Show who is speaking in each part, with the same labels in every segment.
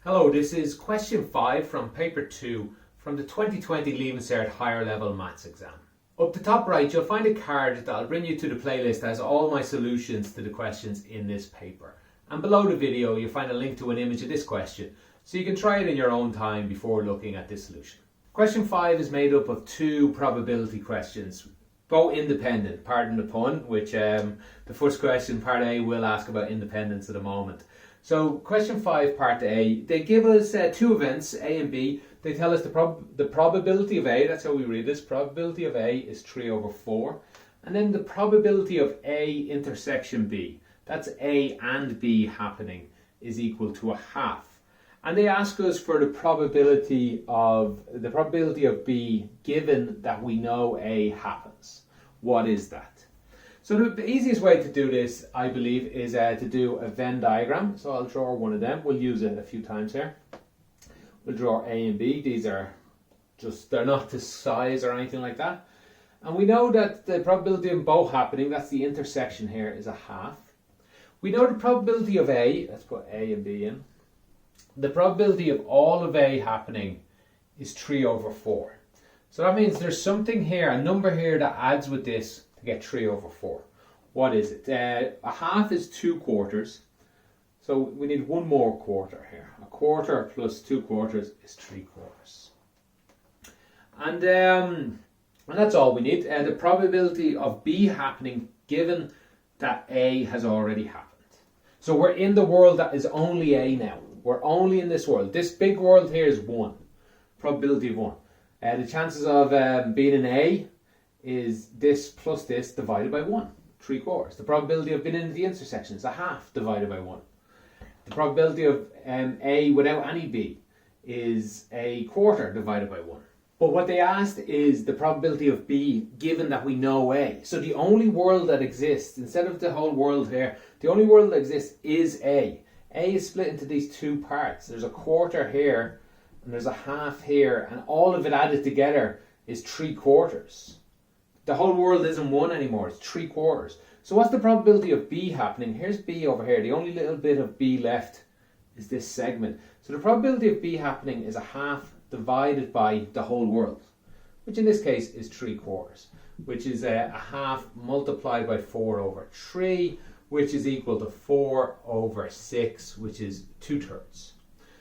Speaker 1: Hello, this is question 5 from paper 2 from the 2020 Leaving Cert Higher Level Maths exam. Up the top right you'll find a card that will bring you to the playlist that has all my solutions to the questions in this paper. And below the video you'll find a link to an image of this question so you can try it in your own time before looking at this solution. Question 5 is made up of two probability questions, both independent, pardon the pun, which the first question, part A, will ask about independence at a moment. So question 5, part A, they give us two events, A and B. They tell us the probability of A, that's how we read this, probability of A is 3/4. And then the probability of A intersection B, that's A and B happening, is equal to 1/2. And they ask us for the probability of B given that we know A happens. What is that? So the easiest way to do this, I believe, is to do a Venn diagram. So I'll draw one of them. We'll use it a few times here. We'll draw A and B. These are just, they're not to size or anything like that. And we know that the probability of both happening, that's the intersection here, is 1/2. We know the probability of A, let's put A and B in. The probability of all of A happening is 3/4. So that means there's something here, a number here that adds with this to get 3/4. What is it? 1/2 is 2/4. So we need one more quarter here. 1/4 plus 2/4 is 3/4. And that's all we need. The probability of B happening given that A has already happened. So we're in the world that is only A now. We're only in this world. This big world here is 1. Probability of 1. The chances of being in A is this plus this divided by 1. 3/4. The probability of being in the intersection is 1/2 divided by 1. The probability of A without any B is 1/4 divided by 1. But what they asked is the probability of B given that we know A. So the only world that exists, instead of the whole world here, the only world that exists is A. A is split into these two parts. There's 1/4 here and there's 1/2 here, and all of it added together is 3/4. The whole world isn't 1 anymore, it's 3/4. So what's the probability of B happening? Here's B over here. The only little bit of B left is this segment. So the probability of B happening is 1/2 divided by the whole world, which in this case is 3/4, which is 1/2 multiplied by 4/3, which is equal to 4/6, which is 2/3.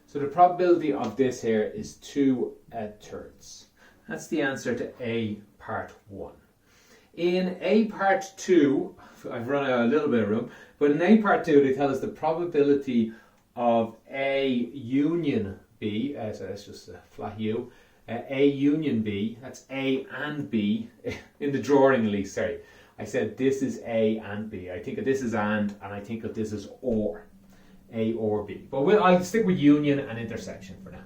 Speaker 1: So the probability of this here is 2/3. That's the answer to A part 1. In A part 2, I've run out a little bit of room, but in A part 2 they tell us the probability of A union B, so that's just a flat U, A union B, that's A and B, in the drawing at least, sorry. I said this is A and B. I think of this as and I think of this as or. A or B. But I'll stick with union and intersection for now.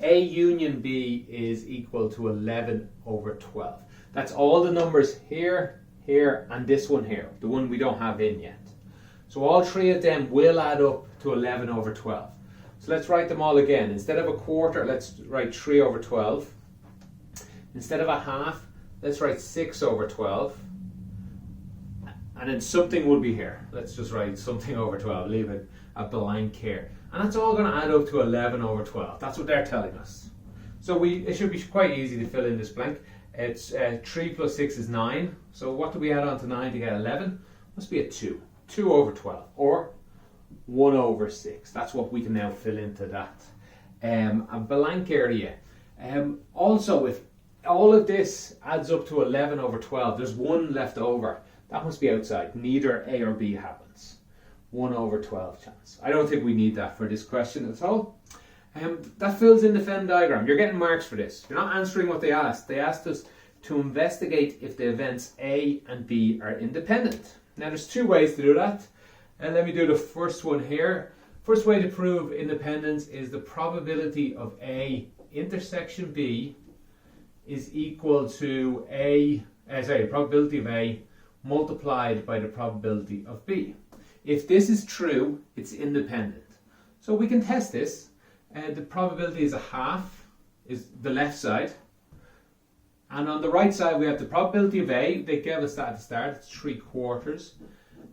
Speaker 1: A union B is equal to 11/12. That's all the numbers here, here, and this one here, the one we don't have in yet. So all three of them will add up to 11/12. So let's write them all again. Instead of 1/4, let's write 3/12. Instead of 1/2, let's write 6/12. And then something will be here. Let's just write something over 12, leave it a blank here. And that's all going to add up to 11/12. That's what they're telling us. So it should be quite easy to fill in this blank. It's 3 plus 6 is 9. So what do we add on to 9 to get 11? Must be a 2. 2/12 or 1/6. That's what we can now fill into that. A blank area. Also, if all of this adds up to 11/12, there's 1 left over. That must be outside. Neither A or B happens. 1/12 chance. I don't think we need that for this question at all. That fills in the Venn diagram. You're getting marks for this. You're not answering what they asked. They asked us to investigate if the events A and B are independent. Now there's two ways to do that. And let me do the first one here. First way to prove independence is the probability of A intersection B is equal to probability of A multiplied by the probability of B. If this is true, it's independent. So we can test this. The probability is 1/2, is the left side. And on the right side we have the probability of A, they gave us that at the start, it's 3/4.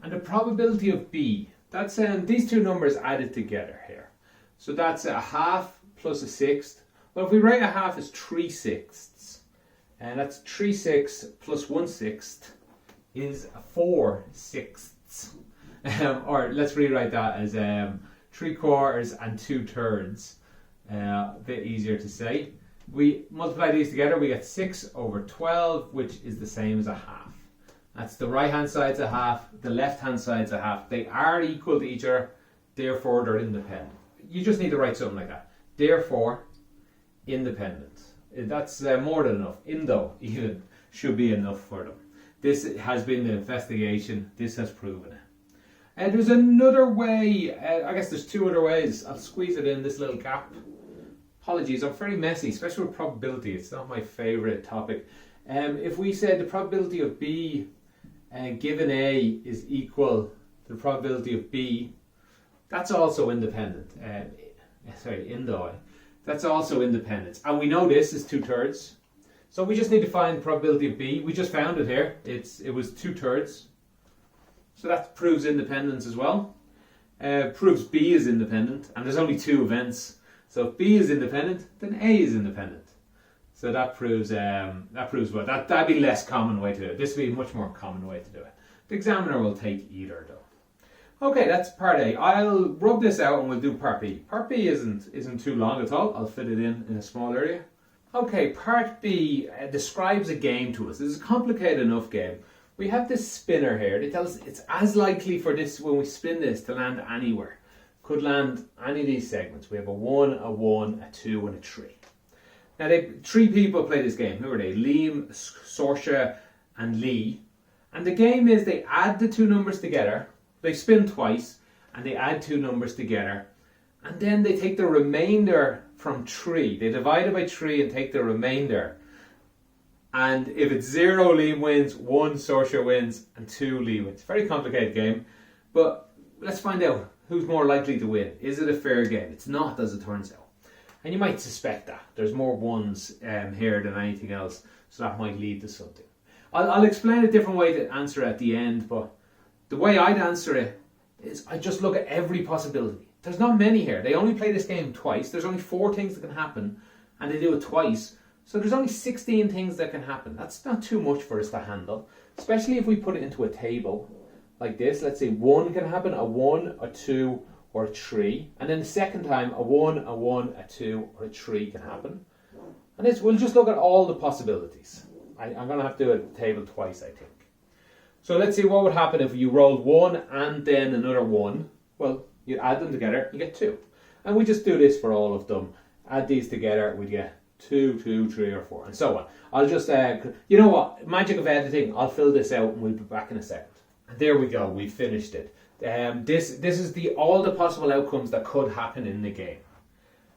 Speaker 1: And the probability of B, that's these two numbers added together here. So that's a half plus a sixth. Well, if we write a half as 3/6, and that's 3/6 plus 1/6 is 4/6. Or let's rewrite that as 3/4 and 2/3. A bit easier to say. We multiply these together, we get 6/12, which is the same as a half. That's the right hand side's a half, the left hand side's a half. They are equal to each other, therefore they're independent. You just need to write something like that. Therefore, independent. That's more than enough. Indo even should be enough for them. This has been the investigation. This has proven it. And there's another way. I guess there's two other ways. I'll squeeze it in this little gap. Apologies, I'm very messy, especially with probability. It's not my favourite topic. If we said the probability of B given A is equal to the probability of B, that's also independent. Indo. That's also independent. And we know this is 2/3. So we just need to find the probability of B. We just found it here. It was 2/3. So that proves independence as well. Proves B is independent. And there's only two events. So if B is independent, then A is independent. So that proves what? That'd be less common way to do it. This would be a much more common way to do it. The examiner will take either though. Okay, that's part A. I'll rub this out and we'll do part B. Part B isn't too long at all. I'll fit it in a small area. Okay, part B describes a game to us. This is a complicated enough game. We have this spinner here. It tells us it's as likely for this, when we spin this, to land anywhere. Could land any of these segments. We have a 1, a 2, and a 3. Now, three people play this game. Who are they? Liam, Saoirse, and Lee. And the game is they add the two numbers together. They spin twice, and they add two numbers together. And then they take the remainder from 3. They divide it by 3 and take the remainder. And if it's 0, Liam wins, 1, Saoirse wins, and 2, Lee wins. Very complicated game. But let's find out who's more likely to win. Is it a fair game? It's not, as it turns out. And you might suspect that. There's more ones here than anything else, so that might lead to something. I'll explain a different way to answer it at the end, but the way I'd answer it is I just look at every possibility. There's not many here. They only play this game twice. There's only 4 things that can happen, and they do it twice. So there's only 16 things that can happen. That's not too much for us to handle, especially if we put it into a table like this. Let's say 1 can happen, a 1, a 2, or a 3. And then the second time, a 1, a 2, or a 3 can happen. And we'll just look at all the possibilities. I'm going to have to do a table twice, I think. So let's see what would happen if you rolled 1 and then another 1. Well, you add them together, you get 2. And we just do this for all of them. Add these together, we get 2, 2, 3, or 4, and so on. I'll just, you know what, magic of editing, I'll fill this out and we'll be back in a second. And there we go, we finished it. This is all the possible outcomes that could happen in the game.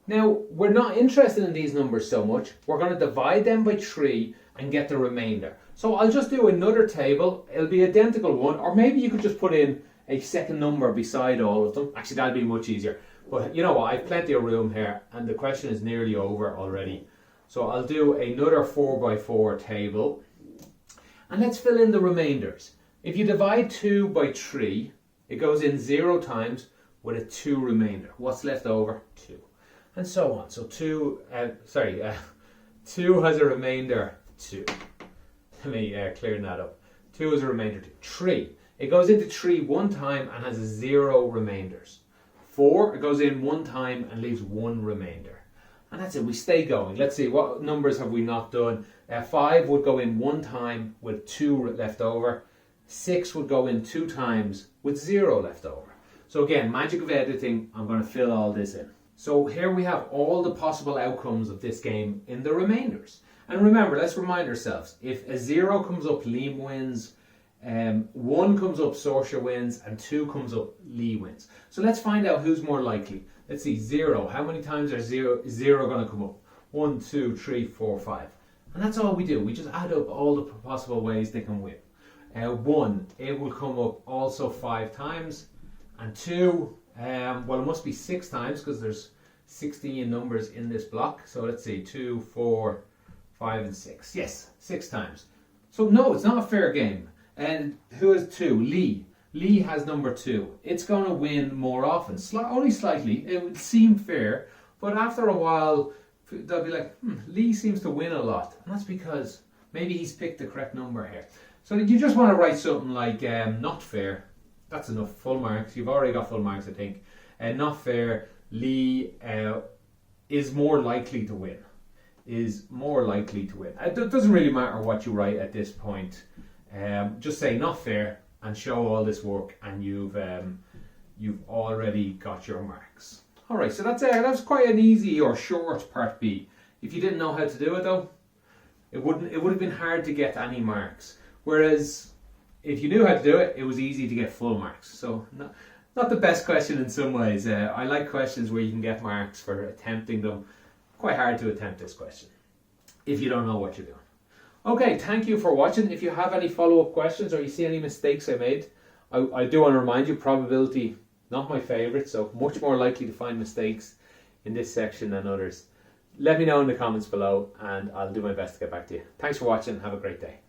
Speaker 1: Now, we're not interested in these numbers so much. We're going to divide them by 3 and get the remainder. So I'll just do another table. It'll be identical one, or maybe you could just put in a second number beside all of them. Actually, that'd be much easier. But you know what, I've plenty of room here, and the question is nearly over already. So I'll do another 4x4 table. And let's fill in the remainders. If you divide 2 by 3, it goes in 0 times with a 2 remainder. What's left over? 2. And so on. So 2 has a remainder 2. Let me clear that up. 2 has a remainder 2. 3. It goes into 3 one time and has 0 remainders. 4, it goes in one time and leaves 1 remainder. And that's it, we stay going. Let's see, what numbers have we not done? 5 would go in one time with 2 left over. 6 would go in 2 times with 0 left over. So again, magic of editing, I'm going to fill all this in. So here we have all the possible outcomes of this game in the remainders. And remember, let's remind ourselves, if a 0 comes up, Liam wins. 1 comes up, Saoirse wins, and 2 comes up, Lee wins. So let's find out who's more likely. Let's see, 0. How many times are 0 going to come up? 1, 2, 3, 4, 5. And that's all we do. We just add up all the possible ways they can win. 1, it will come up also 5 times. And 2, well, it must be 6 times because there's 16 numbers in this block. So let's see, 2, 4, 5, and 6. Yes, 6 times. So no, it's not a fair game. And who has 2? Lee. Lee has number 2. It's going to win more often, only slightly. It would seem fair, but after a while, they'll be like, Lee seems to win a lot. And that's because maybe he's picked the correct number here. So you just want to write something like not fair. That's enough. Full marks. You've already got full marks, I think. Not fair. Lee is more likely to win. Is more likely to win. It doesn't really matter what you write at this point. Just say not fair and show all this work, and you've already got your marks. All right, so that's that's quite an easy or short part B. If you didn't know how to do it though, it would have been hard to get any marks. Whereas if you knew how to do it, it was easy to get full marks. So not the best question in some ways. I like questions where you can get marks for attempting them. Quite hard to attempt this question if you don't know what you're doing. Okay, thank you for watching. If you have any follow-up questions or you see any mistakes I made, I do want to remind you, probability, not my favourite, so much more likely to find mistakes in this section than others. Let me know in the comments below and I'll do my best to get back to you. Thanks for watching. Have a great day.